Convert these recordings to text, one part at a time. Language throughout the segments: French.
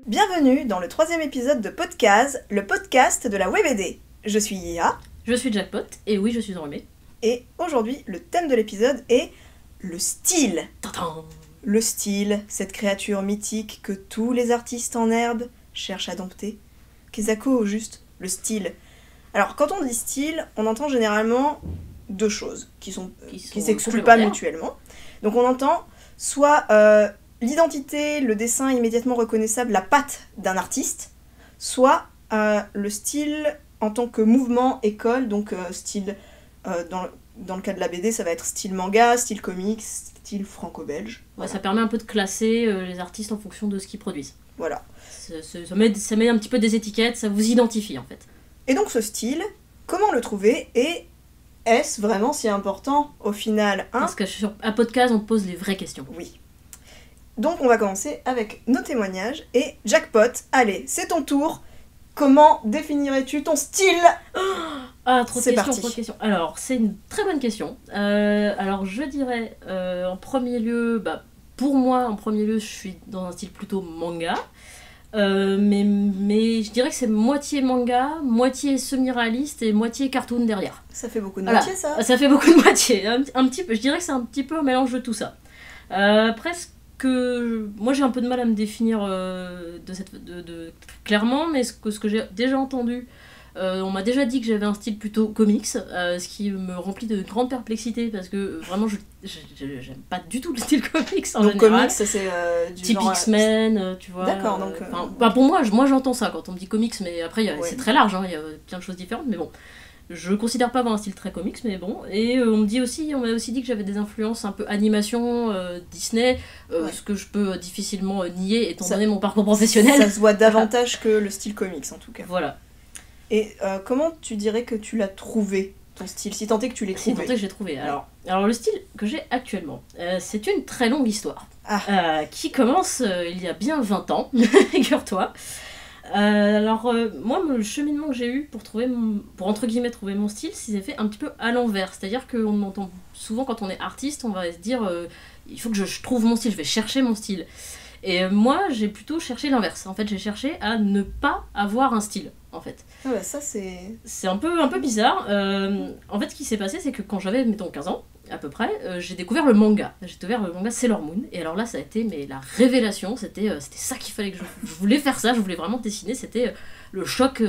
Bienvenue dans le 3e épisode de Podcast, le podcast de la WebD. Je suis Yia. Je suis Jackpot, et oui, je suis enrhumée. Et aujourd'hui, le thème de l'épisode est le style. Tintin. Le style, cette créature mythique que tous les artistes en herbe cherchent à dompter. Qu'est-ce au juste, le style. Alors, quand on dit style, on entend généralement deux choses qui s'excluent pas mutuellement. Donc on entend soit l'identité, le dessin immédiatement reconnaissable, la patte d'un artiste, soit le style en tant que mouvement, école, donc style, dans le cas de la BD, ça va être style manga, style comics, style franco-belge. Ouais, Voilà. ça permet un peu de classer les artistes en fonction de ce qu'ils produisent. Voilà. Ça met un petit peu des étiquettes, ça vous identifie en fait. Et donc ce style, comment le trouver et est-ce vraiment si important au final, hein? Parce que sur un podcast, on te pose les vraies questions. Oui. Donc on va commencer avec nos témoignages et Jackpot, allez, c'est ton tour. Comment définirais-tu ton style? Ah, trop de C'est questions, parti. trop de questions. Alors, c'est une très bonne question. Alors, je dirais, en premier lieu, pour moi, en premier lieu, je suis dans un style plutôt manga. Mais je dirais que c'est moitié manga, moitié semi-réaliste et moitié cartoon derrière. Ça fait beaucoup de Voilà. moitié, ça? Ça fait beaucoup de moitié. Un petit peu, je dirais que c'est un petit peu un mélange de tout ça. Presque. Moi j'ai un peu de mal à me définir clairement, mais ce que j'ai déjà entendu, on m'a déjà dit que j'avais un style plutôt comics, ce qui me remplit de grande perplexité parce que vraiment j'aime pas du tout le style comics en Donc général. comics, ça c'est du Type genre... X-Men, tu vois. D'accord, donc... pour moi j'entends ça quand on me dit comics, mais après Ouais. c'est très large, il y a plein de choses différentes, mais bon. Je considère pas avoir un style très comics, mais bon. Et on m'a aussi dit que j'avais des influences un peu animation, Disney, Ouais. ce que je peux difficilement nier étant Ça- donné mon parcours professionnel. Ça se voit davantage que le style comics, en tout cas. Voilà, Et comment tu dirais que tu l'as trouvé, ton style, si tant est que tu l'aies c'est trouvé? tant que j'ai trouvé. Alors le style que j'ai actuellement, c'est une très longue histoire, qui commence il y a bien 20 ans, figure-toi. Moi, le cheminement que j'ai eu pour entre guillemets trouver mon style, c'est fait un petit peu à l'envers. C'est-à-dire qu'on entend souvent quand on est artiste, on va se dire il faut que je trouve mon style, je vais chercher mon style. Et moi, j'ai plutôt cherché l'inverse. En fait, j'ai cherché à ne pas avoir un style, en fait. Ah bah ça c'est... C'est un peu bizarre. En fait, ce qui s'est passé, c'est que quand j'avais, mettons, 15 ans, à peu près, j'ai découvert le manga. J'ai découvert le manga Sailor Moon. Et alors là, ça a été la révélation. C'était ça qu'il fallait que je voulais faire ça. Je voulais vraiment dessiner. C'était le choc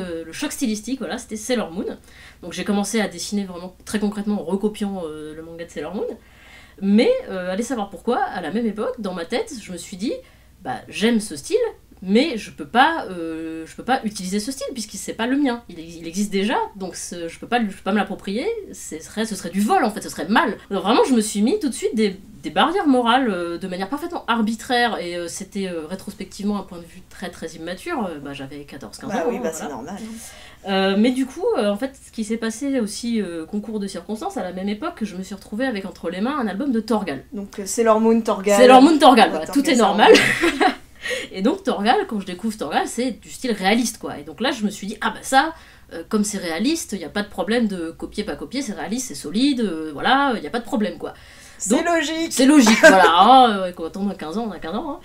stylistique. Voilà, c'était Sailor Moon. Donc j'ai commencé à dessiner vraiment très concrètement en recopiant le manga de Sailor Moon. Mais allez savoir pourquoi, à la même époque, dans ma tête, je me suis dit, j'aime ce style, mais je peux pas utiliser ce style puisque c'est pas le mien. Il existe déjà, donc je peux pas me l'approprier. Ce serait du vol en fait, ce serait mal. Donc vraiment, je me suis mis tout de suite des barrières morales de manière parfaitement arbitraire et c'était rétrospectivement un point de vue très très immature. J'avais 14-15 ans. Bah oui, voilà. c'est normal. Mais du coup, en fait, ce qui s'est passé aussi, concours de circonstances, à la même époque, je me suis retrouvée avec entre les mains un album de Torgal. Donc Sailor Moon, Torgal... Sailor Moon, Torgal, voilà, Torgal, tout est ça, normal. Et donc Torgal, quand je découvre Torgal, c'est du style réaliste, quoi. Et donc là, je me suis dit, comme c'est réaliste, il n'y a pas de problème de copier, pas copier, c'est réaliste, c'est solide, voilà, il n'y a pas de problème, quoi. C'est logique. C'est logique, voilà, quand on a 15 ans, on a 15 ans, hein.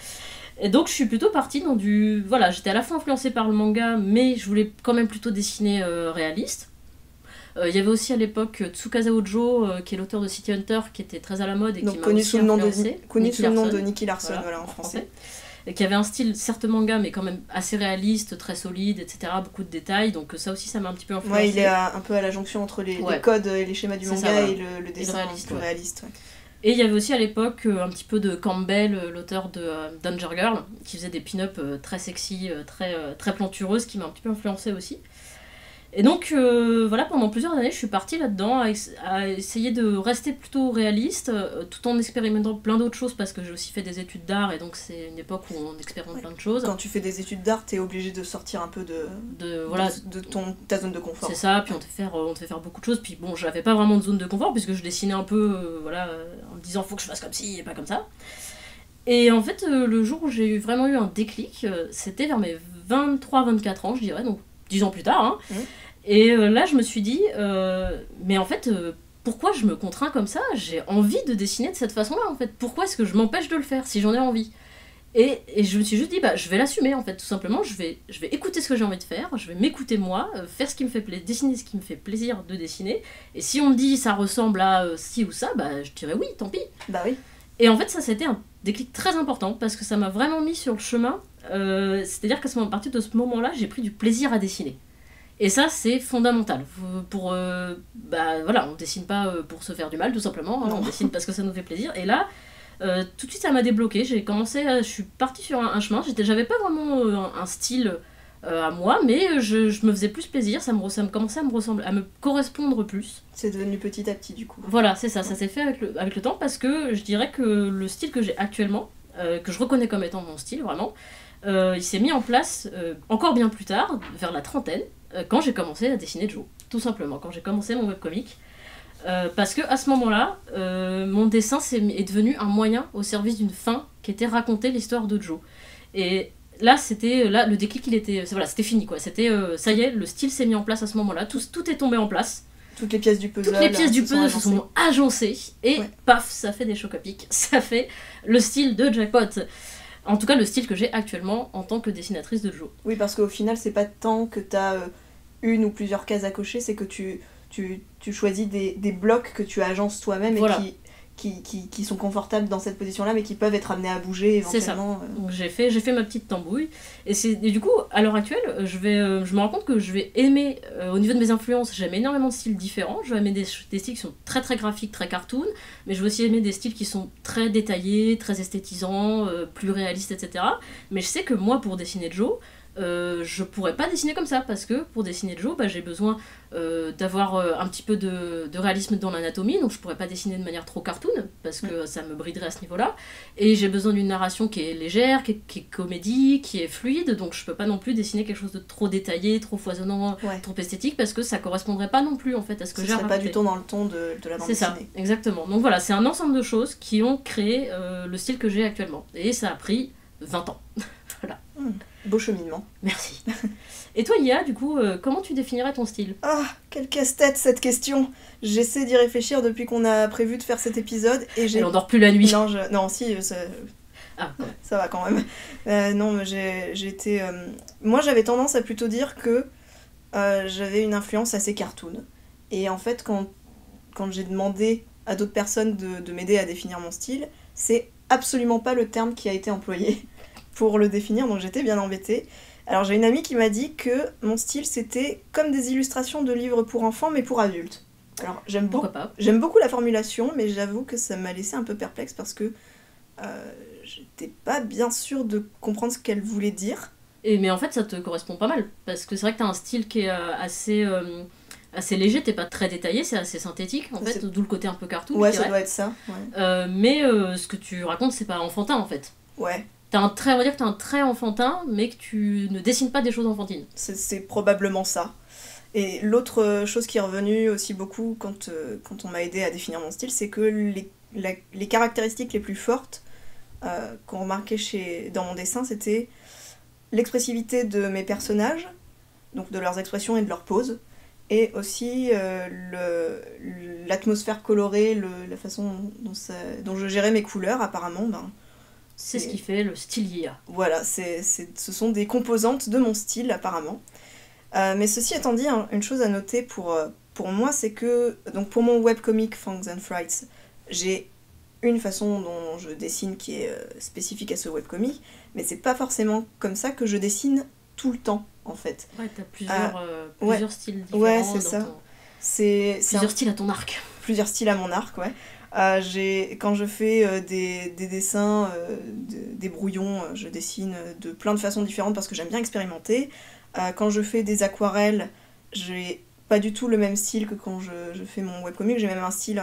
Et donc je suis plutôt partie dans du... Voilà, j'étais à la fois influencée par le manga, mais je voulais quand même plutôt dessiner réaliste. Il y avait aussi à l'époque Tsukasa Ojo, qui est l'auteur de City Hunter, qui était très à la mode et Donc qui m'a connu aussi sous le nom influencée. de Nicky Larson, voilà, en français. Et qui avait un style certes manga, mais quand même assez réaliste, très solide, etc. Beaucoup de détails, donc ça aussi, ça m'a un petit peu influencé. Ouais, il est un peu à la jonction entre les codes et les schémas du C'est manga ça, voilà. et le dessin plus réaliste. Ouais. Et il y avait aussi à l'époque un petit peu de Campbell, l'auteur de Danger Girl, qui faisait des pin-up très sexy, très plantureuses, qui m'a un petit peu influencé aussi. Et donc voilà, pendant plusieurs années, je suis partie là-dedans à essayer de rester plutôt réaliste, tout en expérimentant plein d'autres choses, parce que j'ai aussi fait des études d'art, et donc c'est une époque où on expérimente plein de choses. Quand tu fais des études d'art, t'es obligé de sortir un peu de ta zone de confort. C'est ça, puis on te fait faire beaucoup de choses, puis bon, j'avais pas vraiment de zone de confort, puisque je dessinais un peu, en me disant faut que je fasse comme ci et pas comme ça. Et en fait, le jour où j'ai vraiment eu un déclic, c'était vers mes 23-24 ans, je dirais, donc 10 ans plus tard, hein. Et là, je me suis dit, mais en fait, pourquoi je me contrains comme ça? J'ai envie de dessiner de cette façon-là, en fait. Pourquoi est-ce que je m'empêche de le faire si j'en ai envie? Et je me suis juste dit, bah, je vais l'assumer en fait, tout simplement. Je vais écouter ce que j'ai envie de faire, je vais m'écouter moi, faire ce qui me fait plaisir, dessiner ce qui me fait plaisir de dessiner. Et si on me dit ça ressemble à ci ou ça, bah, je dirais oui, tant pis. Bah oui. Et en fait, ça, c'était un déclic très important parce que ça m'a vraiment mis sur le chemin. C'est-à-dire qu'à partir de ce moment-là, j'ai pris du plaisir à dessiner. Et ça, c'est fondamental. Bah voilà, on dessine pas pour se faire du mal, tout simplement. Hein, on dessine parce que ça nous fait plaisir. Et là, tout de suite, ça m'a débloqué. Je suis partie sur un chemin. J'avais pas vraiment un style à moi, mais je me faisais plus plaisir. Ça me commençait à me correspondre plus. C'est devenu petit à petit, du coup. Voilà, c'est ça. Ça s'est fait avec le temps parce que je dirais que le style que j'ai actuellement, que je reconnais comme étant mon style, vraiment, il s'est mis en place encore bien plus tard, vers la trentaine, quand j'ai commencé à dessiner Joe. Tout simplement, quand j'ai commencé mon webcomic. Parce que à ce moment-là, mon dessin est devenu un moyen au service d'une fin qui était raconter l'histoire de Joe. Et là, le déclic, c'était fini quoi. Ça y est, le style s'est mis en place à ce moment-là. Tout est tombé en place. Toutes les pièces du puzzle. Toutes les pièces du puzzle se sont agencées et paf, ça fait des chocs à pic. Ça fait le style de Jackpot. En tout cas, le style que j'ai actuellement en tant que dessinatrice de Joe. Oui, parce qu'au final, c'est pas tant que t'as une ou plusieurs cases à cocher, c'est que tu choisis des blocs que tu agences toi-même et qui sont confortables dans cette position-là, mais qui peuvent être amenés à bouger éventuellement. C'est ça. Donc j'ai fait ma petite tambouille. Et du coup, à l'heure actuelle, je me rends compte que je vais aimer, au niveau de mes influences, j'aime énormément de styles différents. Je vais aimer des styles qui sont très très graphiques, très cartoon, mais je vais aussi aimer des styles qui sont très détaillés, très esthétisants, plus réalistes, etc. Mais je sais que moi, pour dessiner Joe, je pourrais pas dessiner comme ça parce que pour dessiner Joe, bah, j'ai besoin d'avoir un petit peu de réalisme dans l'anatomie, donc je pourrais pas dessiner de manière trop cartoon parce que ça me briderait à ce niveau-là. Et j'ai besoin d'une narration qui est légère, qui est comédie, qui est fluide, donc je peux pas non plus dessiner quelque chose de trop détaillé, trop foisonnant, trop esthétique parce que ça correspondrait pas non plus en fait à ce que j'ai raconté. Ça serait pas du tout dans le ton de la bande dessinée. C'est ça, exactement. Donc voilà, c'est un ensemble de choses qui ont créé le style que j'ai actuellement. Et ça a pris 20 ans. Voilà. Beau cheminement. Merci. Et toi, Lia, du coup, comment tu définirais ton style ? Ah, quel casse-tête cette question. J'essaie d'y réfléchir depuis qu'on a prévu de faire cet épisode et j'ai... Elle endort plus la nuit. Non, si, ça va quand même. Non, mais j'ai été... Moi, j'avais tendance à plutôt dire que j'avais une influence assez cartoon. Et en fait, quand j'ai demandé à d'autres personnes de m'aider à définir mon style, c'est absolument pas le terme qui a été employé pour le définir, donc j'étais bien embêtée. Alors j'ai une amie qui m'a dit que mon style c'était comme des illustrations de livres pour enfants mais pour adultes. Alors j'aime beaucoup la formulation, mais j'avoue que ça m'a laissé un peu perplexe parce que j'étais pas bien sûre de comprendre ce qu'elle voulait dire. Mais en fait ça te correspond pas mal, parce que c'est vrai que t'as un style qui est assez léger, t'es pas très détaillé, c'est assez synthétique en fait, d'où le côté un peu cartoon. Ouais, ça doit être ça. Ouais. Mais ce que tu racontes c'est pas enfantin en fait. Ouais. On va dire que t'as un trait enfantin, mais que tu ne dessines pas des choses enfantines. C'est probablement ça. Et l'autre chose qui est revenue aussi beaucoup quand on m'a aidé à définir mon style, c'est que les caractéristiques les plus fortes qu'on remarquait dans mon dessin, c'était l'expressivité de mes personnages, donc de leurs expressions et de leurs poses, et aussi l'atmosphère colorée, la façon dont je gérais mes couleurs, apparemment, c'est ce qui fait le style Lia. Voilà, ce sont des composantes de mon style, apparemment. Mais ceci étant dit, une chose à noter pour moi, c'est que donc pour mon webcomic Fangs and Frights, j'ai une façon dont je dessine qui est spécifique à ce webcomic, mais c'est pas forcément comme ça que je dessine tout le temps, en fait. Ouais, t'as plusieurs styles différents. Ouais, c'est ça. Plusieurs styles à ton arc. Plusieurs styles à mon arc, ouais. Quand je fais des dessins, des brouillons, je dessine de plein de façons différentes parce que j'aime bien expérimenter. Quand je fais des aquarelles, j'ai pas du tout le même style que quand je fais mon webcomic. J'ai même un style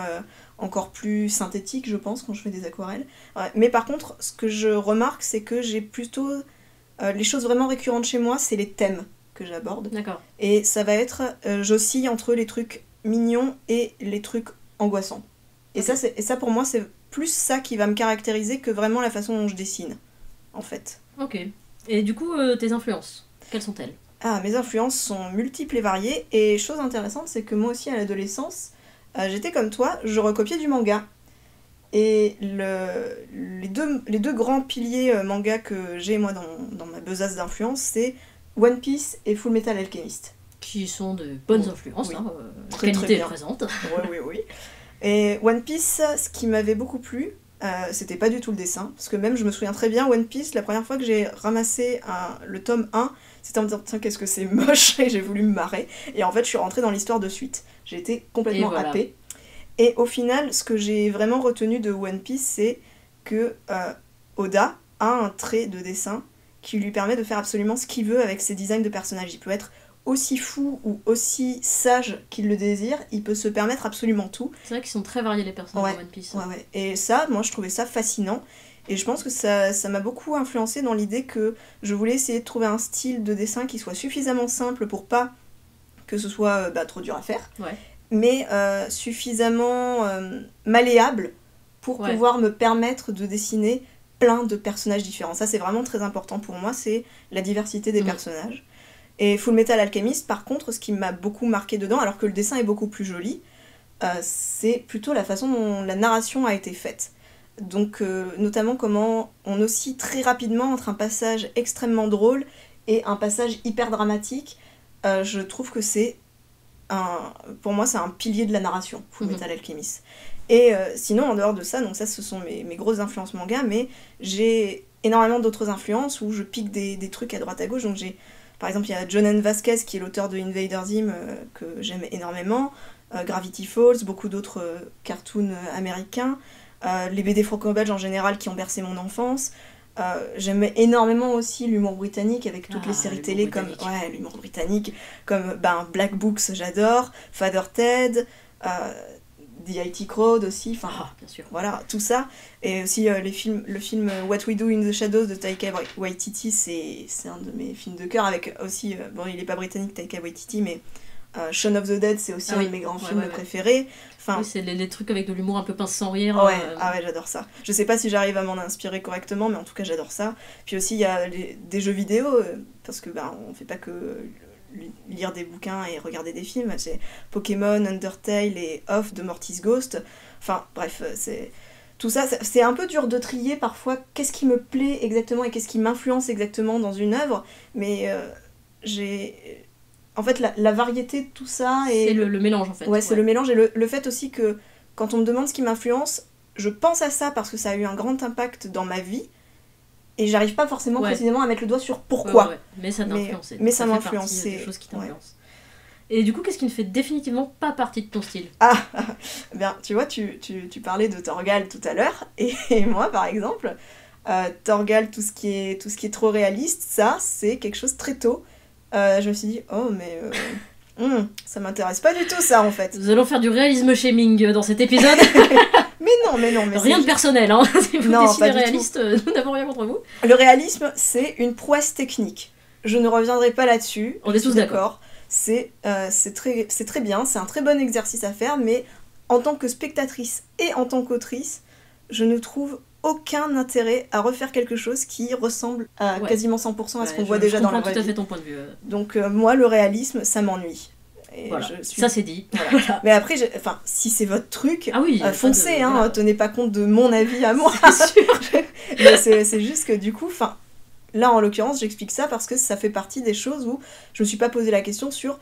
encore plus synthétique, je pense, quand je fais des aquarelles. Ouais. Mais par contre, ce que je remarque, c'est que j'ai plutôt... les choses vraiment récurrentes chez moi, c'est les thèmes que j'aborde. D'accord. Et ça va être... j'oscille entre les trucs mignons et les trucs angoissants. Et ça, pour moi, c'est plus ça qui va me caractériser que vraiment la façon dont je dessine, en fait. Ok. Et du coup, tes influences, quelles sont-elles ? Ah, mes influences sont multiples et variées. Et chose intéressante, c'est que moi aussi, à l'adolescence, j'étais comme toi, je recopiais du manga. Et les deux grands piliers manga que j'ai moi dans ma besace d'influence, c'est One Piece et Full Metal Alchemist. Qui sont de bonnes influences, oui. hein, Très, qualité très est bien. présente. Oui. Et One Piece, ce qui m'avait beaucoup plu, c'était pas du tout le dessin, parce que même je me souviens très bien, One Piece, la première fois que j'ai ramassé le tome 1, c'était en me disant tiens qu'est-ce que c'est moche, et j'ai voulu me marrer, et en fait je suis rentrée dans l'histoire de suite. J'ai été complètement happée. Et au final, ce que j'ai vraiment retenu de One Piece, c'est que Oda a un trait de dessin qui lui permet de faire absolument ce qu'il veut avec ses designs de personnages. Il peut être aussi fou ou aussi sage qu'il le désire, il peut se permettre absolument tout. C'est vrai qu'ils sont très variés les personnages de One Piece. Ouais. Et ça, moi je trouvais ça fascinant. Et je pense que ça m'a beaucoup influencé dans l'idée que je voulais essayer de trouver un style de dessin qui soit suffisamment simple pour pas que ce soit trop dur à faire, mais suffisamment malléable pour pouvoir me permettre de dessiner plein de personnages différents. Ça c'est vraiment très important pour moi, c'est la diversité des personnages. Et Full Metal Alchemist, par contre, ce qui m'a beaucoup marqué dedans, alors que le dessin est beaucoup plus joli, c'est plutôt la façon dont la narration a été faite. Donc, notamment comment on oscille très rapidement entre un passage extrêmement drôle et un passage hyper dramatique. Je trouve que pour moi, c'est un pilier de la narration, Full Metal Alchemist. Et sinon, en dehors de ça, donc ça, ce sont mes grosses influences manga, mais j'ai énormément d'autres influences où je pique des trucs à droite à gauche. Donc par exemple, il y a Jonan Vasquez qui est l'auteur de Invader Zim que j'aime énormément, Gravity Falls, beaucoup d'autres cartoons américains, les BD franco-belges en général qui ont bercé mon enfance. J'aime énormément aussi l'humour britannique avec toutes les séries télé comme l'humour britannique comme Black Books, j'adore, Father Ted, The IT Crowd aussi, enfin bien sûr. Voilà, tout ça. Et aussi le film What We Do in the Shadows de Taika Waititi, c'est un de mes films de cœur, avec aussi, il est pas britannique Taika Waititi, mais Shaun of the Dead, c'est aussi un de mes grands films préférés. Enfin, oui, c'est les trucs avec de l'humour un peu pince sans rire. Ouais, j'adore ça. Je sais pas si j'arrive à m'en inspirer correctement, mais en tout cas j'adore ça. Puis aussi il y a des jeux vidéo, parce que on fait pas que lire des bouquins et regarder des films, c'est Pokémon, Undertale et Off de Mortis Ghost. Enfin bref, c'est tout ça, c'est un peu dur de trier parfois qu'est-ce qui me plaît exactement et qu'est-ce qui m'influence exactement dans une œuvre, mais j'ai en fait la variété de tout ça et c'est le mélange en fait. Ouais, c'est le mélange et le fait aussi que quand on me demande ce qui m'influence, je pense à ça parce que ça a eu un grand impact dans ma vie. Et j'arrive pas forcément précisément à mettre le doigt sur pourquoi. Mais ça t'influence. Mais ça m'influence. C'est des choses qui t'influencent. Et du coup, qu'est-ce qui ne fait définitivement pas partie de ton style ? Bien, tu vois, tu parlais de Torgal tout à l'heure, et moi, par exemple, Torgal, tout ce qui est trop réaliste, ça, c'est quelque chose très tôt. Je me suis dit, oh, mais ça m'intéresse pas du tout, ça, en fait. Nous allons faire du réalisme shaming dans cet épisode. Mais non. Rien de personnel, hein. Si vous décidez réaliste, nous n'avons rien contre vous. Le réalisme, c'est une prouesse technique. Je ne reviendrai pas là-dessus. On est tous d'accord. C'est très bien, c'est un très bon exercice à faire, mais en tant que spectatrice et en tant qu'autrice, je ne trouve aucun intérêt à refaire quelque chose qui ressemble à quasiment 100% à ce qu'on voit déjà dans la vraie vie. Je comprends tout à fait ton point de vue. Donc moi, le réalisme, ça m'ennuie. Et voilà, ça c'est dit. Voilà. Mais après, si c'est votre truc, foncez, voilà. Tenez pas compte de mon avis à moi. C'est sûr. Mais c'est juste que du coup, là en l'occurrence, j'explique ça parce que ça fait partie des choses où je me suis pas posé la question sur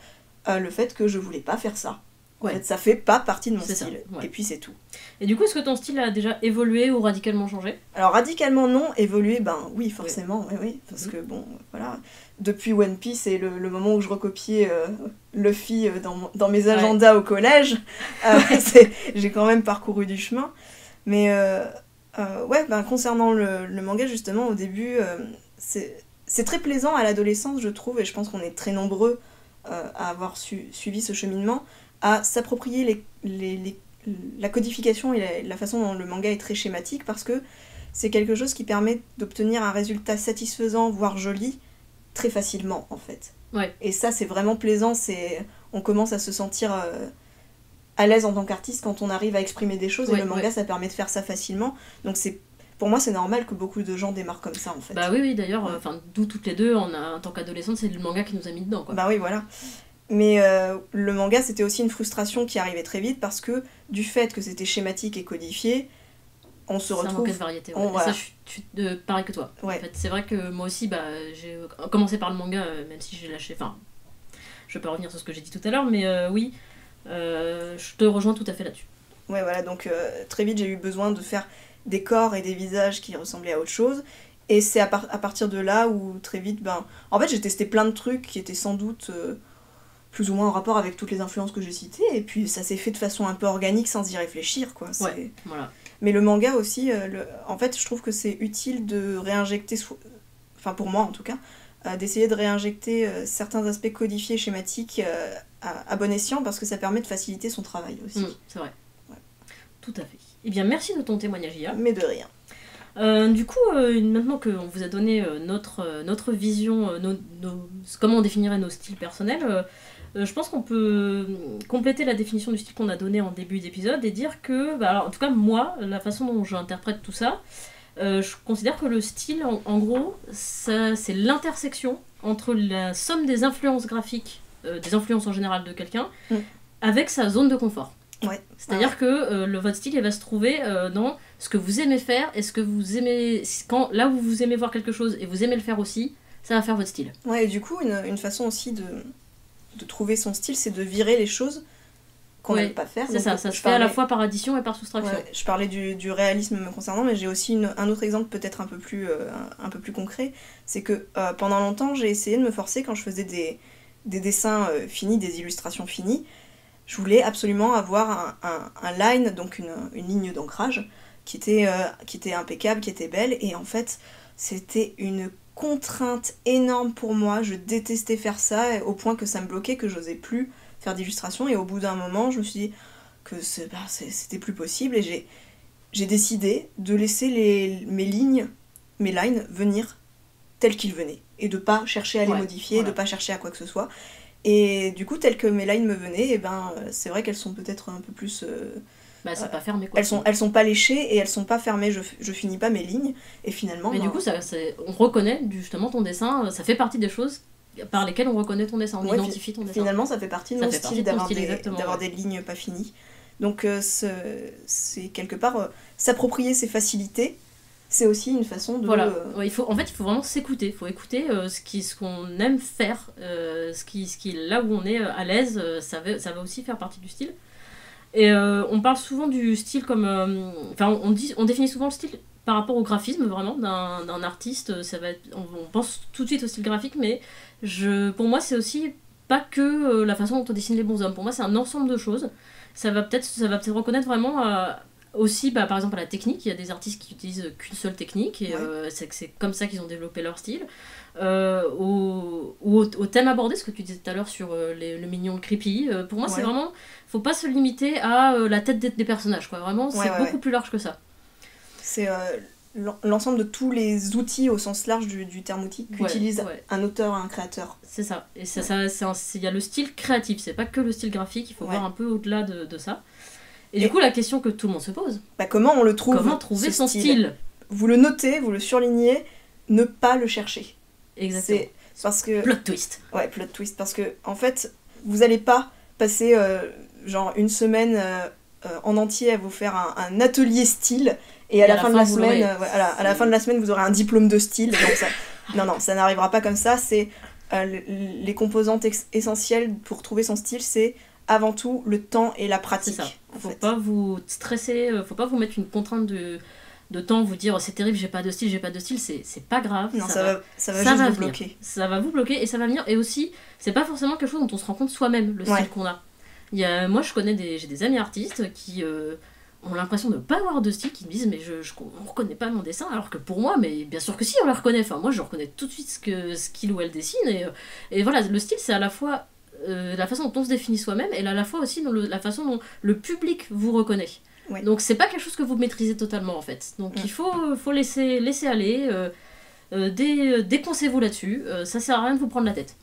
le fait que je voulais pas faire ça. En fait, ça fait pas partie de mon style. Et puis c'est tout. Et du coup, est-ce que ton style a déjà évolué ou radicalement changé ? Alors radicalement non, évolué, oui, forcément, oui. Parce que voilà, depuis One Piece et le moment où je recopiais Luffy dans mes agendas au collège, j'ai quand même parcouru du chemin. Mais concernant le manga, justement, au début, c'est très plaisant à l'adolescence, je trouve, et je pense qu'on est très nombreux à avoir suivi ce cheminement, à s'approprier la codification et la façon dont le manga est très schématique, parce que c'est quelque chose qui permet d'obtenir un résultat satisfaisant, voire joli, très facilement, en fait. Ouais. Et ça, c'est vraiment plaisant, on commence à se sentir à l'aise en tant qu'artiste quand on arrive à exprimer des choses, et le manga, ça permet de faire ça facilement. Donc pour moi, c'est normal que beaucoup de gens démarrent comme ça, en fait. Bah oui, d'ailleurs, d'où toutes les deux, en tant qu'adolescente, c'est le manga qui nous a mis dedans, quoi. Bah oui, voilà. Mais le manga, c'était aussi une frustration qui arrivait très vite, parce que du fait que c'était schématique et codifié, on se C'est un retrouve... manque de variété, ouais. on- Et voilà. ça, je suis pareil que toi. Ouais. En fait, c'est vrai que moi aussi, j'ai commencé par le manga, même si j'ai lâché. Enfin, je peux revenir sur ce que j'ai dit tout à l'heure, mais oui, je te rejoins tout à fait là-dessus. Ouais, voilà, donc très vite j'ai eu besoin de faire des corps et des visages qui ressemblaient à autre chose. Et c'est à partir de là où très vite, en fait j'ai testé plein de trucs qui étaient sans doute plus ou moins en rapport avec toutes les influences que j'ai citées. Et puis ça s'est fait de façon un peu organique sans y réfléchir, quoi. Ouais, voilà. Mais le manga aussi, en fait je trouve que c'est utile de réinjecter, enfin pour moi en tout cas, d'essayer de réinjecter certains aspects codifiés, schématiques à bon escient parce que ça permet de faciliter son travail aussi. C'est vrai. Ouais. Tout à fait. Eh bien, merci de ton témoignage, Ia. Mais de rien. Du coup, maintenant qu'on vous a donné notre vision, comment on définirait nos styles personnels, je pense qu'on peut compléter la définition du style qu'on a donné en début d'épisode et dire que, alors, en tout cas moi, la façon dont j'interprète tout ça, je considère que le style, en gros, c'est l'intersection entre la somme des influences graphiques, des influences en général de quelqu'un, avec sa zone de confort. Ouais. C'est-à-dire que votre style il va se trouver dans ce que vous aimez faire et ce que vous aimez. Là où vous aimez voir quelque chose et vous aimez le faire aussi, ça va faire votre style. Ouais, et du coup, une façon aussi de trouver son style, c'est de virer les choses qu'on n'aime pas faire. C'est ça se fait à la fois par addition et par soustraction. Ouais, je parlais du réalisme me concernant, mais j'ai aussi un autre exemple peut-être un peu plus concret. C'est que pendant longtemps, j'ai essayé de me forcer quand je faisais des dessins finis, des illustrations finies. Je voulais absolument avoir un line, donc une ligne d'ancrage, qui était impeccable, qui était belle, et en fait, c'était une contrainte énorme pour moi. Je détestais faire ça, au point que ça me bloquait, que j'osais plus faire d'illustration, et au bout d'un moment, je me suis dit que c'était plus possible, et j'ai décidé de laisser mes lines venir telles qu'ils venaient, et de pas chercher à les modifier, de pas chercher à quoi que ce soit. Et du coup, telles que mes lines me venaient, c'est vrai qu'elles sont peut-être un peu plus... c'est pas fermé, quoi. Elles sont pas léchées et elles sont pas fermées, je finis pas mes lignes, et finalement... Mais du coup, on reconnaît justement ton dessin, ça fait partie des choses par lesquelles on reconnaît ton dessin, on identifie ton dessin. Finalement, ça fait partie de mon style d'avoir des lignes pas finies. Donc c'est quelque part, s'approprier ses facilités, c'est aussi une façon de... Voilà, il faut vraiment s'écouter, il faut écouter ce qu'on aime faire, là où on est à l'aise, ça va aussi faire partie du style. Et on parle souvent du style comme... on définit souvent le style par rapport au graphisme, vraiment, d'un artiste. On pense tout de suite au style graphique, mais pour moi, c'est aussi pas que la façon dont on dessine les bonshommes. Pour moi, c'est un ensemble de choses. Ça va peut-être reconnaître vraiment... aussi, par exemple, à la technique, il y a des artistes qui utilisent qu'une seule technique, et c'est comme ça qu'ils ont développé leur style. Au thème abordé, ce que tu disais tout à l'heure sur le mignon, le creepy, pour moi, c'est vraiment... Faut pas se limiter à la tête des personnages, quoi. Vraiment, c'est beaucoup plus large que ça. C'est l'ensemble de tous les outils, au sens large du terme outil, qu'utilise un auteur, un créateur. C'est ça. Et il y a le style créatif, c'est pas que le style graphique, il faut voir un peu au-delà de ça. Et du coup, la question que tout le monde se pose... comment on le trouve? Comment trouver son style? Vous le notez, vous le surlignez, ne pas le chercher. Exactement. C'est parce que... Plot twist. Ouais, plot twist. Parce que, en fait, vous allez pas passer genre une semaine en entier à vous faire un atelier style, et à la fin de la semaine, à la fin de la semaine, vous aurez un diplôme de style. Donc ça... non, ça n'arrivera pas comme ça. C'est les composantes essentielles pour trouver son style, c'est... avant tout le temps et la pratique. C'est ça. Faut pas vous stresser, faut pas vous mettre une contrainte de temps, vous dire c'est terrible, j'ai pas de style, c'est pas grave. Non, ça va juste vous bloquer. Ça va vous bloquer et ça va venir. Et aussi, c'est pas forcément quelque chose dont on se rend compte soi-même, le style qu'on a. Moi, j'ai des amis artistes qui ont l'impression de pas avoir de style, qui me disent mais on reconnaît pas mon dessin, alors que pour moi, mais bien sûr que si, on le reconnaît. Enfin, moi, je reconnais tout de suite ce qu'il ou elle dessine. Et voilà, le style, c'est à la fois la façon dont on se définit soi-même et à la fois aussi la façon dont le public vous reconnaît. Oui. Donc c'est pas quelque chose que vous maîtrisez totalement en fait. Donc il faut laisser aller, déconcez-vous là-dessus, ça sert à rien de vous prendre la tête.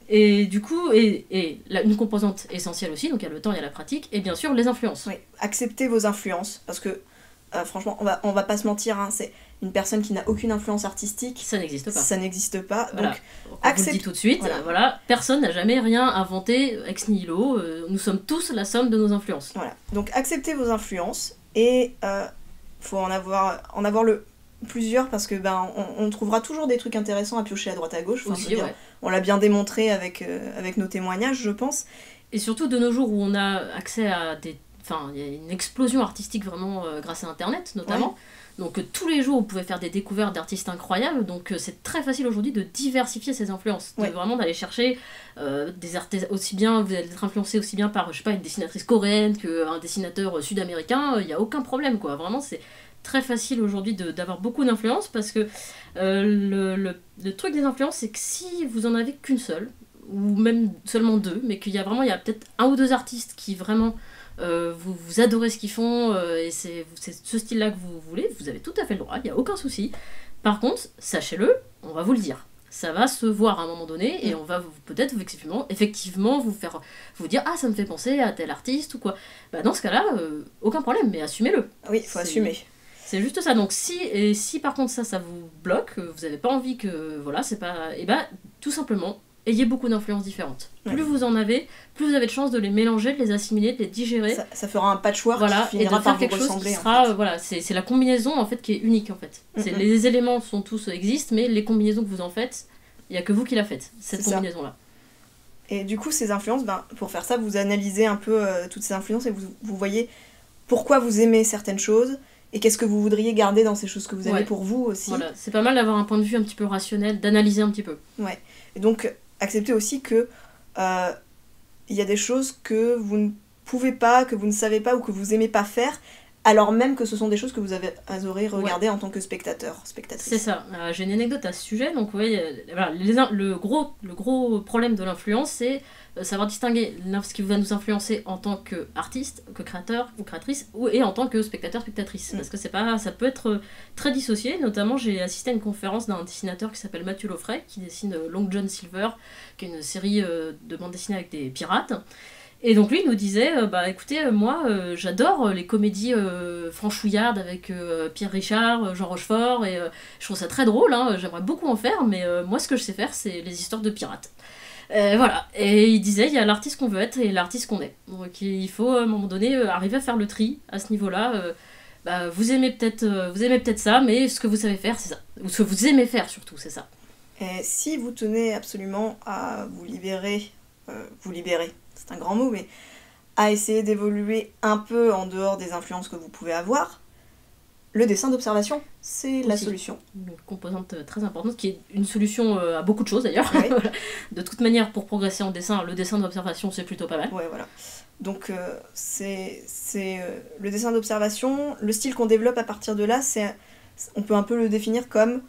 Et du coup, une composante essentielle aussi, donc il y a le temps, il y a la pratique, et bien sûr les influences. Oui, acceptez vos influences, parce que franchement, on va pas se mentir, hein, c'est une personne qui n'a aucune influence artistique. Ça n'existe pas. Voilà. Donc, on vous le dit tout de suite, voilà, personne n'a jamais rien inventé ex nihilo, nous sommes tous la somme de nos influences. Voilà, donc acceptez vos influences et faut en avoir plusieurs parce que on trouvera toujours des trucs intéressants à piocher à droite à gauche. Aussi, ouais. On l'a bien démontré avec nos témoignages, je pense. Et surtout de nos jours où on a accès à des... Enfin, il y a une explosion artistique vraiment grâce à Internet, notamment. Ouais. Donc tous les jours, vous pouvez faire des découvertes d'artistes incroyables. Donc c'est très facile aujourd'hui de diversifier ses influences. Ouais. Vraiment d'aller chercher des artistes aussi bien... Vous allez être influencé aussi bien par, je sais pas, une dessinatrice coréenne qu'un dessinateur sud-américain. Il n'y a aucun problème, quoi. Vraiment, c'est très facile aujourd'hui d'avoir beaucoup d'influence parce que le truc des influences, c'est que si vous en avez qu'une seule, ou même seulement deux, mais qu'il y a vraiment, il y a peut-être un ou deux artistes qui vraiment vous adorez ce qu'ils font et c'est ce style-là que vous voulez, vous avez tout à fait le droit, il n'y a aucun souci. Par contre, sachez-le, on va vous le dire. Ça va se voir à un moment donné et on va peut-être effectivement vous dire « Ah, ça me fait penser à tel artiste » ou quoi. Bah, dans ce cas-là, aucun problème, mais assumez-le. Oui, il faut assumer. C'est juste ça. Donc si par contre ça vous bloque, vous n'avez pas envie que... Voilà, c'est pas... Et bah, tout simplement, ayez beaucoup d'influences différentes. Ouais. Plus vous en avez, plus vous avez de chances de les mélanger, de les assimiler, de les digérer. Ça fera un patchwork qui et finira de faire par quelque vous chose ressembler. Qui sera, voilà, c'est la combinaison en fait qui est unique en fait. Les éléments sont tous existent, mais les combinaisons que vous en faites, il n'y a que vous qui la faites, cette combinaison-là. Et du coup, ces influences, pour faire ça, vous analysez un peu toutes ces influences et vous voyez pourquoi vous aimez certaines choses et qu'est-ce que vous voudriez garder dans ces choses que vous aimez pour vous aussi. Voilà, c'est pas mal d'avoir un point de vue un petit peu rationnel, d'analyser un petit peu. Ouais. Et donc, acceptez aussi que il y a des choses que vous ne pouvez pas, que vous ne savez pas ou que vous aimez pas faire, alors même que ce sont des choses que vous aurez regardées en tant que spectatrice. C'est ça. J'ai une anecdote à ce sujet. Donc, voilà, le gros problème de l'influence, c'est savoir distinguer ce qui va nous influencer en tant qu'artiste, que créateur ou créatrice, et en tant que spectateur, spectatrice. Parce que ça peut être très dissocié. Notamment, j'ai assisté à une conférence d'un dessinateur qui s'appelle Mathieu Laufray, qui dessine Long John Silver, qui est une série de bandes dessinées avec des pirates. Et donc lui il nous disait, écoutez, moi j'adore les comédies franchouillardes avec Pierre Richard, Jean Rochefort, et je trouve ça très drôle, j'aimerais beaucoup en faire, mais moi ce que je sais faire c'est les histoires de pirates. Voilà, et il disait, il y a l'artiste qu'on veut être et l'artiste qu'on est. Donc il faut à un moment donné arriver à faire le tri à ce niveau-là. Vous aimez peut-être ça, mais ce que vous savez faire c'est ça. Ou ce que vous aimez faire surtout, c'est ça. Et si vous tenez absolument à vous libérer, c'est un grand mot, mais à essayer d'évoluer un peu en dehors des influences que vous pouvez avoir, le dessin d'observation, c'est la solution. Une composante très importante, qui est une solution à beaucoup de choses d'ailleurs. Ouais. De toute manière, pour progresser en dessin, le dessin d'observation, c'est plutôt pas mal. Ouais, voilà. Donc, c'est le dessin d'observation, le style qu'on développe à partir de là, on peut un peu le définir comme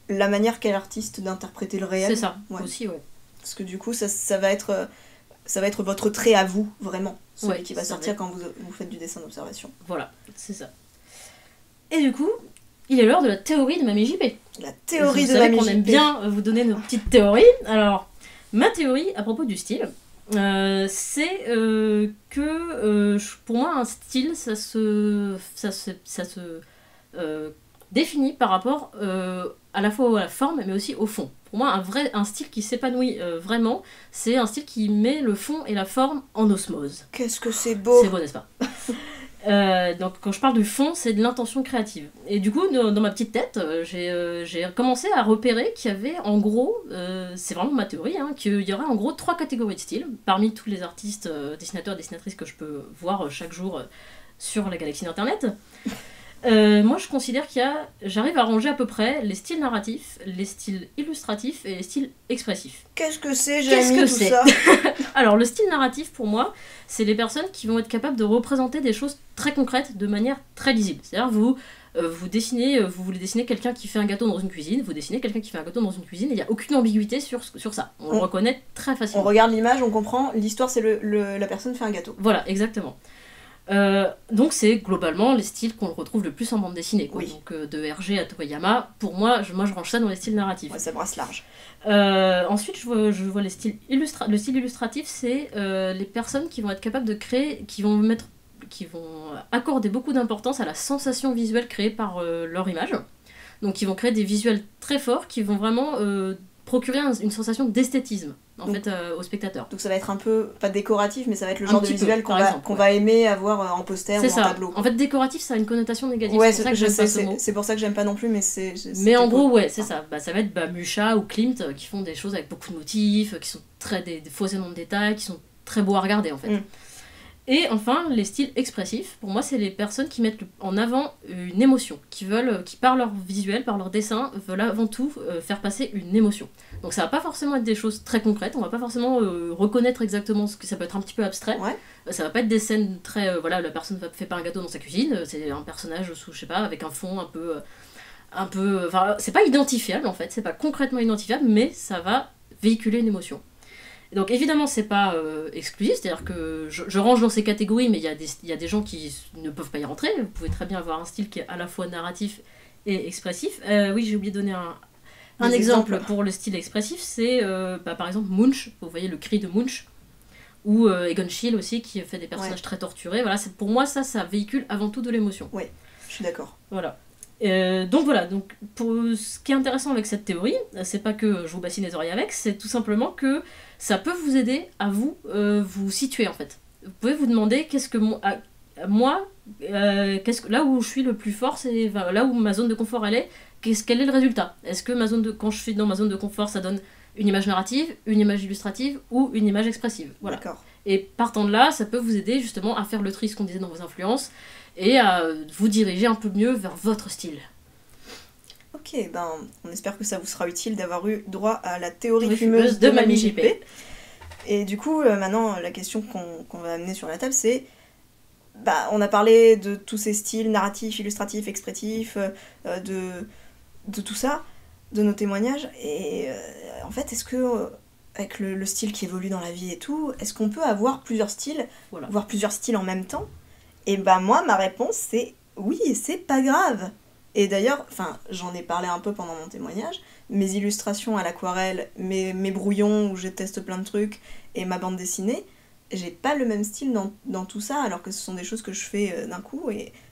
la manière qu'a l'artiste d'interpréter le réel. C'est ça, aussi, ouais. Parce que du coup, ça va être votre trait à vous, vraiment. Celui qui va sortir quand vous faites du dessin d'observation. Voilà, c'est ça. Et du coup, il est l'heure de la théorie de Mamie JP. La théorie de Mamie JP. Vous savez qu'on aime bien vous donner nos petites théories. Alors, ma théorie à propos du style, c'est que pour moi, un style, ça se définit par rapport à la fois à la forme, mais aussi au fond. Pour moi, un style qui s'épanouit vraiment, c'est un style qui met le fond et la forme en osmose. Qu'est-ce que c'est beau! C'est beau, n'est-ce pas? Donc quand je parle du fond, c'est de l'intention créative. Et du coup, dans ma petite tête, j'ai commencé à repérer qu'il y avait en gros, c'est vraiment ma théorie, qu'il y aurait en gros 3 catégories de styles, parmi tous les artistes, dessinateurs et dessinatrices que je peux voir chaque jour sur la galaxie d'Internet. Moi je considère j'arrive à ranger à peu près les styles narratifs, les styles illustratifs et les styles expressifs. Qu'est-ce que c'est, Jamie, tout ça? Alors le style narratif pour moi, c'est les personnes qui vont être capables de représenter des choses très concrètes de manière très lisible. C'est-à-dire vous voulez dessiner quelqu'un qui fait un gâteau dans une cuisine, vous dessinez quelqu'un qui fait un gâteau dans une cuisine et il n'y a aucune ambiguïté sur ça. On le reconnaît très facilement. On regarde l'image, on comprend, l'histoire c'est la personne fait un gâteau. Voilà, exactement. Donc c'est globalement les styles qu'on retrouve le plus en bande dessinée, quoi. Oui. Donc de Hergé à Toriyama, pour moi je range ça dans les styles narratifs. Ouais, ça brasse large. Ensuite je vois les styles le style illustratif, c'est les personnes qui vont être capables de créer, qui vont accorder beaucoup d'importance à la sensation visuelle créée par leur image. Donc ils vont créer des visuels très forts qui vont vraiment procurer une sensation d'esthétisme en Donc- fait au spectateur. Donc ça va être un peu, pas décoratif, mais ça va être le Un genre de petit peu, visuel par exemple, qu'on ouais. va aimer avoir en poster C'est ou en ça. tableau. En fait, décoratif, ça a une connotation négative. Ouais, c'est pour ça que je j'aime sais, pas ce mot. c'est pour ça que j'aime pas non plus, mais Mais en gros, ouais, c'est Enfin, ça. Bah, ça va être Musha ou Klimt qui font des choses avec beaucoup de motifs, qui sont des faux éléments de détail, qui sont très beaux à regarder en fait. Mm. Et enfin, les styles expressifs, pour moi, c'est les personnes qui mettent en avant une émotion, qui par leur visuel, par leur dessin, veulent avant tout faire passer une émotion. Donc ça va pas forcément être des choses très concrètes, on va pas forcément reconnaître exactement ce que ça peut être un petit peu abstrait. Ouais. Ça va pas être des scènes très... voilà, la personne fait pas un gâteau dans sa cuisine, c'est un personnage sous, je sais pas, avec un fond un peu... Enfin, c'est pas identifiable en fait, c'est pas concrètement identifiable, mais ça va véhiculer une émotion. Et donc évidemment c'est pas exclusif, c'est-à-dire que je range dans ces catégories, mais il y a des gens qui ne peuvent pas y rentrer. Vous pouvez très bien avoir un style qui est à la fois narratif et expressif. Oui, j'ai oublié de donner un Des exemple exemples. pour le style expressif, c'est par exemple Munch, vous voyez le cri de Munch, ou Egon Schiele aussi qui fait des personnages très torturés. Voilà, pour moi ça véhicule avant tout de l'émotion. Je suis d'accord. Voilà. Donc voilà, donc pour ce qui est intéressant avec cette théorie, c'est pas que je vous bassine les oreilles avec, c'est tout simplement que ça peut vous aider à vous situer en fait. Vous pouvez vous demander qu'est-ce que moi, là où je suis le plus fort, c'est là où ma zone de confort elle est, quel est le résultat? Est-ce que quand je suis dans ma zone de confort, ça donne une image narrative, une image illustrative ou une image expressive? Voilà. D'accord. Et partant de là, ça peut vous aider justement à faire le tri, ce qu'on disait dans vos influences, et à vous diriger un peu mieux vers votre style. Ok, ben on espère que ça vous sera utile d'avoir eu droit à la théorie Théorie fumeuse fumeuse de de Mamie Mamie JP. JP. Et du coup, maintenant, la question qu'on va amener sur la table, c'est... Bah, on a parlé de tous ces styles narratifs, illustratifs, expressifs, de tout ça, de nos témoignages. Et en fait, est-ce que, avec le style qui évolue dans la vie et tout, est-ce qu'on peut avoir plusieurs styles, Voilà. voire plusieurs styles en même temps? Et bah moi, ma réponse, c'est oui, et c'est pas grave. Et d'ailleurs, j'en ai parlé un peu pendant mon témoignage, mes illustrations à l'aquarelle, mes brouillons où je teste plein de trucs, et ma bande dessinée, j'ai pas le même style dans tout ça, alors que ce sont des choses que je fais d'un coup,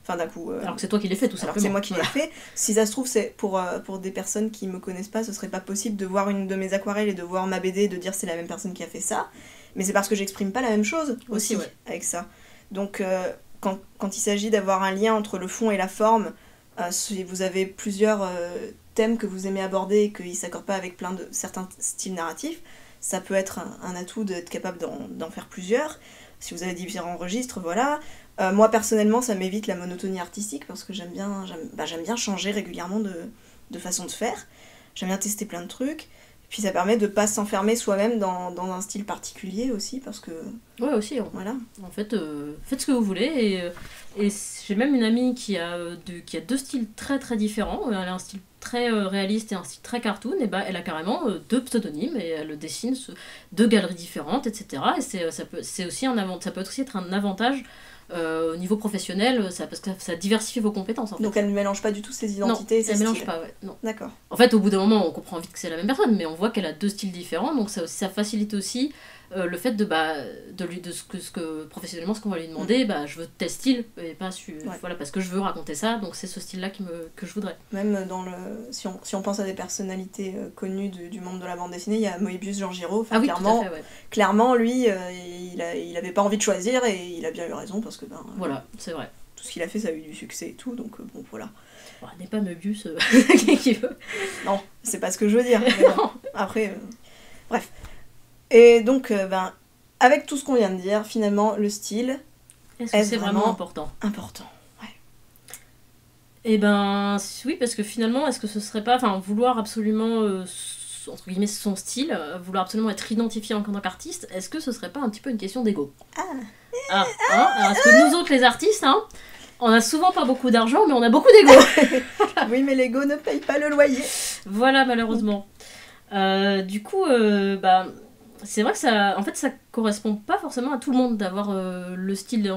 Alors que c'est toi qui l'as fait tout alors que simplement. c'est moi qui l'ai fait. Si ça se trouve, c'est pour des personnes qui me connaissent pas, ce serait pas possible de voir une de mes aquarelles et de voir ma BD et de dire c'est la même personne qui a fait ça. Mais c'est parce que j'exprime pas la même chose aussi ouais. avec ça. Donc quand il s'agit d'avoir un lien entre le fond et la forme, si vous avez plusieurs thèmes que vous aimez aborder et qu'ils s'accordent pas avec certains styles narratifs, ça peut être un atout d'être capable d'en faire plusieurs. Si vous avez différents registres, voilà. Moi personnellement, ça m'évite la monotonie artistique parce que j'aime bien changer régulièrement de façon de faire. J'aime bien tester plein de trucs. Et puis ça permet de pas s'enfermer soi-même dans un style particulier aussi parce que Ouais, aussi. voilà. En fait, faites ce que vous voulez. Et j'ai même une amie qui a deux styles très très différents. Elle a un style très réaliste et un style très cartoon. Et bah, elle a carrément deux pseudonymes et elle dessine deux galeries différentes, etc. Et ça peut aussi être un avantage au niveau professionnel, parce que ça diversifie vos compétences. En fait. Donc elle ne mélange pas du tout ses identités et ses elle styles. mélange pas, ouais. Non. D'accord. En fait, au bout d'un moment, on comprend vite que c'est la même personne, mais on voit qu'elle a deux styles différents, donc ça facilite aussi le fait ce que professionnellement, ce qu'on va lui demander, je veux tel style, et pas voilà, parce que je veux raconter ça, donc c'est ce style-là que je voudrais. Même si on pense à des personnalités connues du monde de la bande dessinée, il y a Moebius Jean Giraud. Ah oui, clairement, tout à fait, ouais. clairement, lui, il avait pas envie de choisir et il a bien eu raison parce que Voilà, c'est vrai. tout ce qu'il a fait, ça a eu du succès et tout, donc bon, voilà. Bon, n'est pas Möbius qui veut. Non, c'est pas ce que je veux dire. Mais bon, après, bref. Et donc, avec tout ce qu'on vient de dire, finalement, le style Est-ce que c'est vraiment important? important. Eh ben, oui, parce que finalement, est-ce que ce serait pas, vouloir absolument, entre guillemets, son style, vouloir absolument être identifié en tant qu'artiste, est-ce que ce serait pas un petit peu une question d'ego? Alors, parce que nous autres, les artistes, on a souvent pas beaucoup d'argent, mais on a beaucoup d'ego. Oui, mais l'ego ne paye pas le loyer. Voilà, malheureusement. Du coup, c'est vrai que ça correspond pas forcément à tout le monde d'avoir le style.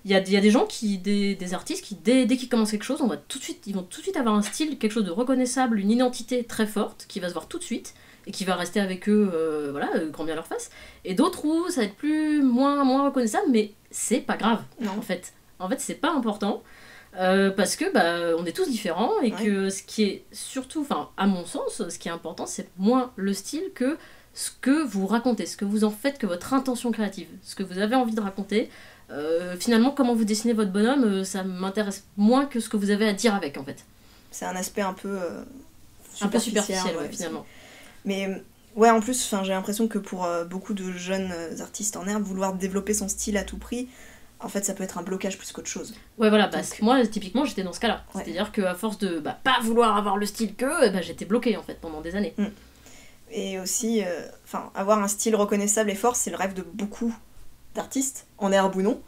Il y a des gens des artistes qui, dès qu'ils commencent quelque chose, ils vont tout de suite avoir un style, quelque chose de reconnaissable, une identité très forte, qui va se voir tout de suite, et qui va rester avec eux, grand bien leur face. Et d'autres où ça va être moins reconnaissable, mais c'est pas grave, Non. en fait. En fait, c'est pas important. Parce que on est tous différents et que ce qui est surtout, enfin à mon sens, ce qui est important, c'est moins le style que ce que vous racontez, ce que vous en faites, que votre intention créative, ce que vous avez envie de raconter. Finalement, comment vous dessinez votre bonhomme, ça m'intéresse moins que ce que vous avez à dire avec, en fait. C'est un aspect un peu superficiel, finalement. Mais ouais, en plus, j'ai l'impression que pour beaucoup de jeunes artistes en herbe, vouloir développer son style à tout prix, en fait, ça peut être un blocage plus qu'autre chose. Ouais, voilà, moi, typiquement, j'étais dans ce cas-là. Ouais. C'est-à-dire qu'à force de pas vouloir avoir le style j'étais bloquée, en fait, pendant des années. Et aussi, avoir un style reconnaissable et fort, c'est le rêve de beaucoup d'artistes, en herbe ou non.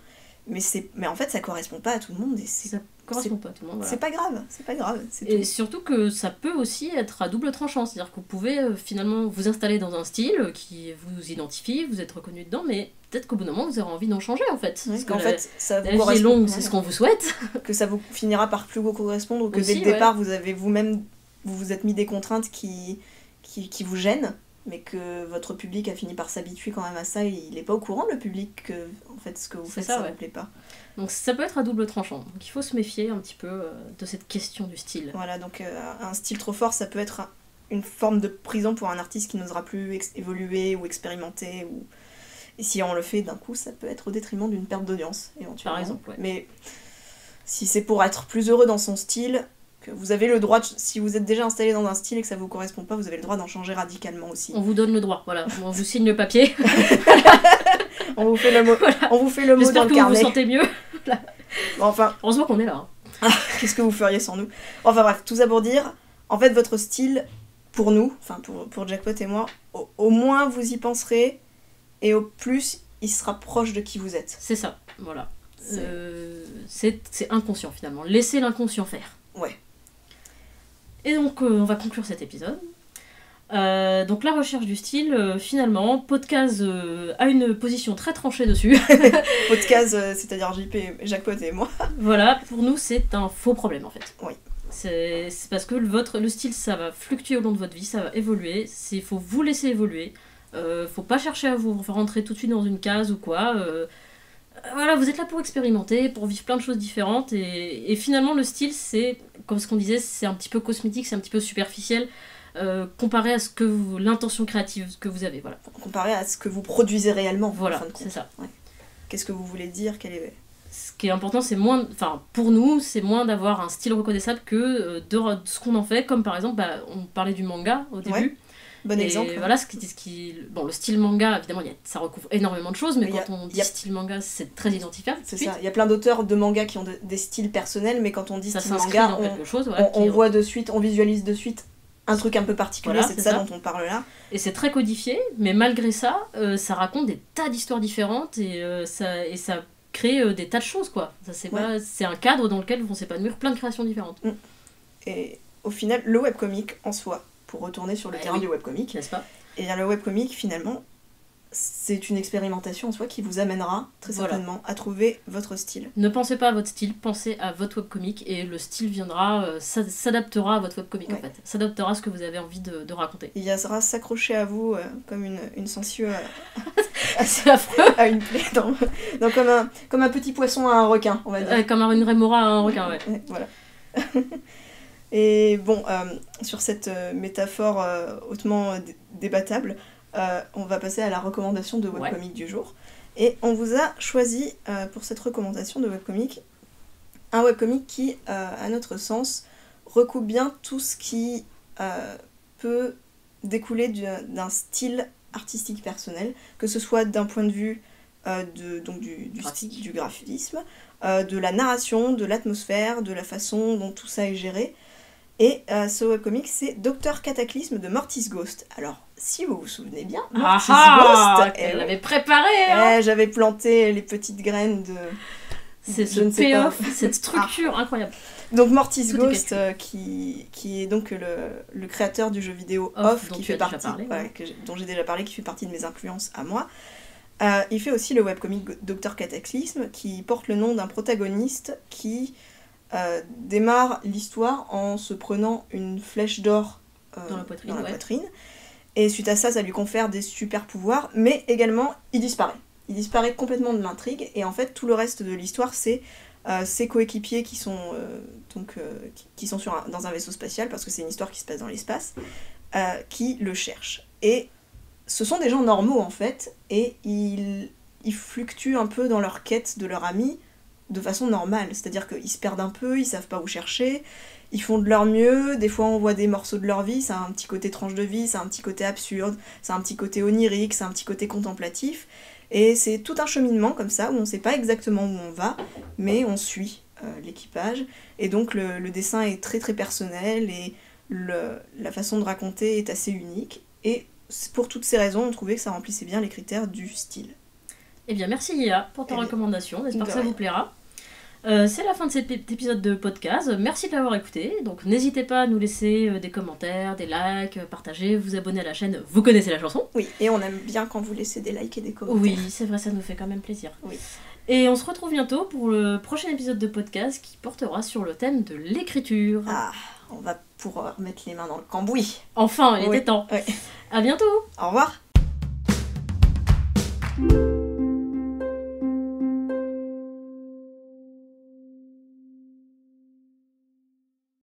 Mais en fait, ça correspond pas à tout le monde. Et ça correspond pas à tout le monde. Voilà. C'est pas grave. Et surtout que ça peut aussi être à double tranchant. C'est-à-dire que vous pouvez finalement vous installer dans un style qui vous identifie, vous êtes reconnu dedans, mais peut-être qu'au bout d'un moment, vous aurez envie d'en changer, en fait. Parce qu'en fait, ça vous correspond. La vie est longue, c'est ce qu'on vous souhaite. Que ça vous finira par plus vous correspondre, ou que aussi, dès le départ, vous avez vous-même, vous vous êtes mis des contraintes qui vous gênent, mais que votre public a fini par s'habituer quand même à ça, et il est pas au courant, le public, que en fait ce que vous faites ça ne plaît pas. Donc ça peut être à double tranchant, donc il faut se méfier un petit peu de cette question du style. Voilà, donc un style trop fort, ça peut être une forme de prison pour un artiste qui n'osera plus évoluer ou expérimenter, et si on le fait d'un coup, ça peut être au détriment d'une perte d'audience, éventuellement. Par exemple, ouais. Mais si c'est pour être plus heureux dans son style, vous avez le droit, si vous êtes déjà installé dans un style et que ça vous correspond pas, vous avez le droit d'en changer radicalement aussi. On vous donne le droit, voilà. On vous signe le papier. On vous fait le mot, voilà. On vous fait le mot dans le carnet. J'espère que vous vous sentez mieux. Bon, enfin, heureusement qu'on est là. Hein. Qu'est-ce que vous feriez sans nous? Enfin bref, tout ça pour dire, en fait, votre style, pour nous, enfin pour Jackpot et moi, au moins vous y penserez, et au plus, il sera proche de qui vous êtes. C'est ça, voilà. C'est inconscient finalement. Laissez l'inconscient faire. Ouais. Et donc, on va conclure cet épisode. Donc, la recherche du style, finalement, Podcast a une position très tranchée dessus. Podcast, c'est-à-dire JP, Jackpot et moi. Voilà, pour nous, c'est un faux problème, en fait. Oui. C'est parce que le style, ça va fluctuer au long de votre vie, ça va évoluer. Il faut vous laisser évoluer. Faut pas chercher à vous rentrer tout de suite dans une case ou quoi. Voilà, vous êtes là pour expérimenter, pour vivre plein de choses différentes, et finalement le style, c'est, comme ce qu'on disait, c'est un petit peu cosmétique, c'est un petit peu superficiel, comparé à l'intention créative que vous avez, voilà. Comparé à ce que vous produisez réellement, voilà, en fin de compte. C'est ça. Ouais. Qu'est-ce que vous voulez dire, Ce qui est important, c'est moins, enfin pour nous, c'est moins d'avoir un style reconnaissable que de ce qu'on en fait, comme par exemple, on parlait du manga au début. Ouais. Bon exemple. Voilà, bon, le style manga, évidemment, ça recouvre énormément de choses, mais quand on dit style manga, c'est très identifiable. C'est ça. Il y a plein d'auteurs de manga qui ont des styles personnels, mais quand on dit style manga, on voit de suite, on visualise de suite un truc un peu particulier, voilà, c'est de ça dont on parle là. Et c'est très codifié, mais malgré ça, ça raconte des tas d'histoires différentes, et ça crée des tas de choses, quoi. C'est un cadre dans lequel vont s'épanouir plein de créations différentes. Et au final, le webcomic en soi, pour retourner sur le terrain du webcomic, n'est-ce pas ? Et bien le webcomic, finalement, c'est une expérimentation en soi qui vous amènera très certainement à trouver votre style. Ne pensez pas à votre style, pensez à votre webcomic, et le style viendra, s'adaptera à votre webcomic en fait. S'adaptera à ce que vous avez envie de raconter. Il viendra s'accrocher à vous comme une sangsue assez affreux à une plaie, donc comme un petit poisson à un requin, on va dire. Comme une rémora à un requin, ouais. Voilà. Et bon, sur cette métaphore hautement débattable, on va passer à la recommandation de webcomic du jour. Et on vous a choisi pour cette recommandation de webcomic un webcomic qui, à notre sens, recoupe bien tout ce qui peut découler d'un style artistique personnel, que ce soit d'un point de vue du graphisme, de la narration, de l'atmosphère, de la façon dont tout ça est géré. Et ce webcomic, c'est Dr Cataclysme de Mortis Ghost. Alors, si vous vous souvenez bien, Mortis Ghost... Elle l'avait préparé, hein. J'avais planté les petites graines de... C'est ce payoff, cette structure incroyable. Donc Mortis Ghost, qui est donc le créateur du jeu vidéo Off, qui fait partie, dont j'ai déjà parlé, qui fait partie de mes influences à moi. Il fait aussi le webcomic Dr Cataclysme, qui porte le nom d'un protagoniste qui... démarre l'histoire en se prenant une flèche d'or dans la poitrine. Et suite à ça, ça lui confère des super pouvoirs, mais également, il disparaît. Il disparaît complètement de l'intrigue, et en fait, tout le reste de l'histoire, c'est ses coéquipiers qui sont, qui sont dans un vaisseau spatial, parce que c'est une histoire qui se passe dans l'espace, qui le cherchent. Et ce sont des gens normaux en fait, et ils fluctuent un peu dans leur quête de leur ami de façon normale, c'est-à-dire qu'ils se perdent un peu, ils savent pas où chercher, ils font de leur mieux, des fois on voit des morceaux de leur vie, ça a un petit côté tranche de vie, ça a un petit côté absurde, ça a un petit côté onirique, ça a un petit côté contemplatif, et c'est tout un cheminement comme ça, où on sait pas exactement où on va, mais on suit l'équipage, et donc le dessin est très très personnel, et la façon de raconter est assez unique, et pour toutes ces raisons, on trouvait que ça remplissait bien les critères du style. Eh bien, merci Lia pour ta recommandation, j'espère que ça vous plaira. C'est la fin de cet épisode de podcast, merci de l'avoir écouté, donc n'hésitez pas à nous laisser des commentaires, des likes, partager, vous abonner à la chaîne, vous connaissez la chanson. Oui, et on aime bien quand vous laissez des likes et des commentaires. Oui, c'est vrai, ça nous fait quand même plaisir. Oui. Et on se retrouve bientôt pour le prochain épisode de podcast qui portera sur le thème de l'écriture. Ah, on va pouvoir mettre les mains dans le cambouis. Enfin, il était temps. Oui. À bientôt. Au revoir.